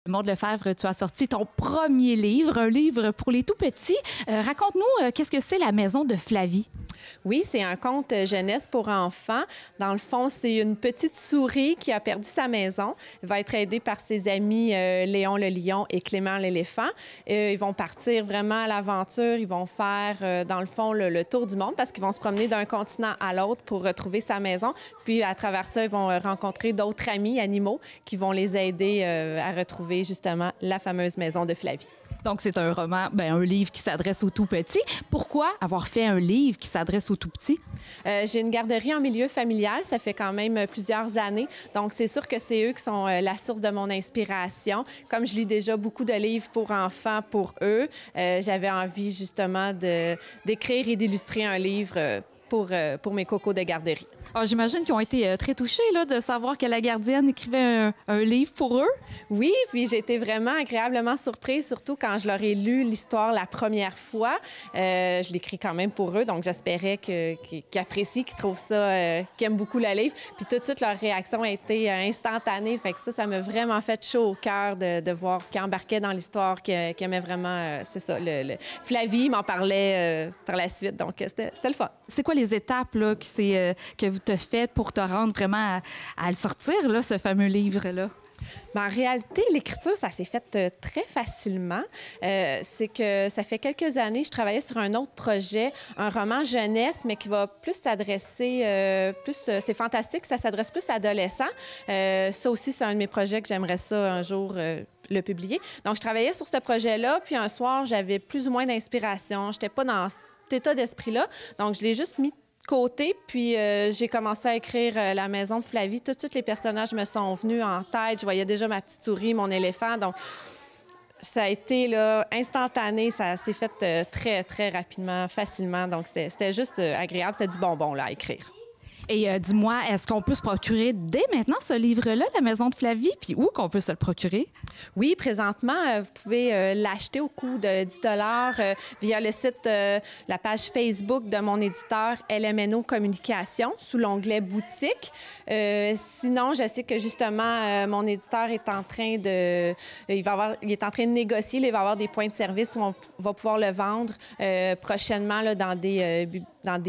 Maude Lefebvre, tu as sorti ton premier livre, un livre pour les tout-petits. Raconte-nous, qu'est-ce que c'est la maison de Flavie? Oui, c'est un conte jeunesse pour enfants. Dans le fond, c'est une petite souris qui a perdu sa maison. Elle va être aidée par ses amis Léon le lion et Clément l'éléphant. Ils vont partir vraiment à l'aventure. Ils vont faire, dans le fond, le tour du monde parce qu'ils vont se promener d'un continent à l'autre pour retrouver sa maison. Puis, à travers ça, ils vont rencontrer d'autres amis animaux qui vont les aider à retrouver justement la fameuse maison de Flavie. Donc, c'est un roman, un livre qui s'adresse aux tout-petits. Pourquoi avoir fait un livre qui s'adresse aux tout-petits? J'ai une garderie en milieu familial. Ça fait quand même plusieurs années. Donc, c'est sûr que c'est eux qui sont la source de mon inspiration. Comme je lis déjà beaucoup de livres pour enfants pour eux, j'avais envie justement d'écrire et d'illustrer un livre pour mes cocos de garderie. Ah, j'imagine qu'ils ont été très touchés là, de savoir que la gardienne écrivait un livre pour eux. Oui, puis j'ai été vraiment agréablement surprise, surtout quand je leur ai lu l'histoire la première fois. Je l'écris quand même pour eux, donc j'espérais qu'ils apprécient, qu'ils trouvent ça, qu'ils aiment beaucoup le livre. Puis tout de suite, leur réaction a été instantanée. Fait que ça m'a vraiment fait chaud au cœur de voir qu'ils embarquaient dans l'histoire, qu'ils aimaient vraiment, c'est ça. Flavie m'en parlait par la suite, donc c'était le fun. C'est quoi les étapes là, que vous te faites pour te rendre vraiment à le sortir, là, ce fameux livre-là? En réalité, l'écriture, ça s'est fait très facilement. C'est que ça fait quelques années, je travaillais sur un autre projet, un roman jeunesse, mais qui va plus s'adresser, c'est fantastique, ça s'adresse plus à adolescents. Ça aussi, c'est un de mes projets que j'aimerais ça un jour le publier. Donc, je travaillais sur ce projet-là, puis un soir, j'avais plus ou moins d'inspiration. Je n'étais pas dans cet état d'esprit-là, donc je l'ai juste mis côté, puis j'ai commencé à écrire La maison de Flavie. Tout de suite, les personnages me sont venus en tête. Je voyais déjà ma petite souris, mon éléphant. Donc, ça a été là, instantané. Ça s'est fait très, très rapidement, facilement. Donc, c'était juste agréable. C'était du bonbon là, à écrire. Et dis-moi, est-ce qu'on peut se procurer dès maintenant ce livre-là, La maison de Flavie, puis où qu'on peut se le procurer? Oui, présentement, vous pouvez l'acheter au coût de 10 via le site, la page Facebook de mon éditeur LMNO Communication sous l'onglet boutique. Sinon, je sais que justement, mon éditeur est en train il est en train de négocier. Il va avoir des points de service où on va pouvoir le vendre prochainement là, dans des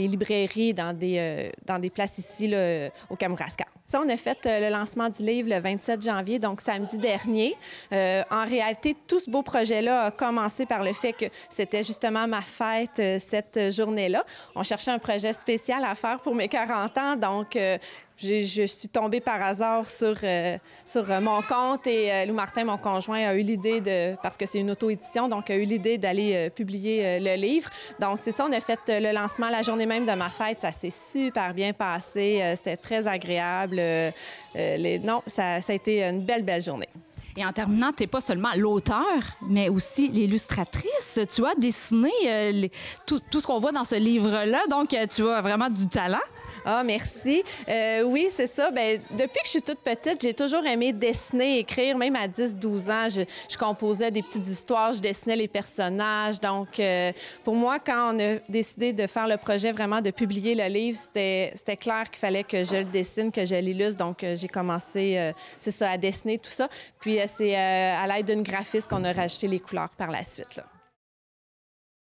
librairies, dans des places ici là, au Kamouraska. Ça, on a fait le lancement du livre le 27 janvier, donc samedi dernier. En réalité, tout ce beau projet-là a commencé par le fait que c'était justement ma fête cette journée-là. On cherchait un projet spécial à faire pour mes 40 ans, donc je suis tombée par hasard sur mon compte et Lou Martin, mon conjoint, a eu l'idée parce que c'est une auto-édition, donc a eu l'idée d'aller publier le livre. Donc, c'est ça, on a fait le lancement la journée même de ma fête. Ça s'est super bien passé. C'était très agréable. Ça a été une belle, belle journée. Et en terminant, tu n'es pas seulement l'auteur, mais aussi l'illustratrice. Tu as dessiné tout ce qu'on voit dans ce livre-là, donc tu as vraiment du talent. Ah, merci. Oui, c'est ça. Bien, depuis que je suis toute petite, j'ai toujours aimé dessiner, écrire. Même à 10-12 ans, je composais des petites histoires, je dessinais les personnages. Donc, pour moi, quand on a décidé de faire le projet, vraiment de publier le livre, c'était clair qu'il fallait que je le dessine, que je l'illustre. Donc, j'ai commencé, c'est ça, à dessiner tout ça. Puis, c'est à l'aide d'une graphiste qu'on a rajouté les couleurs par la suite, là.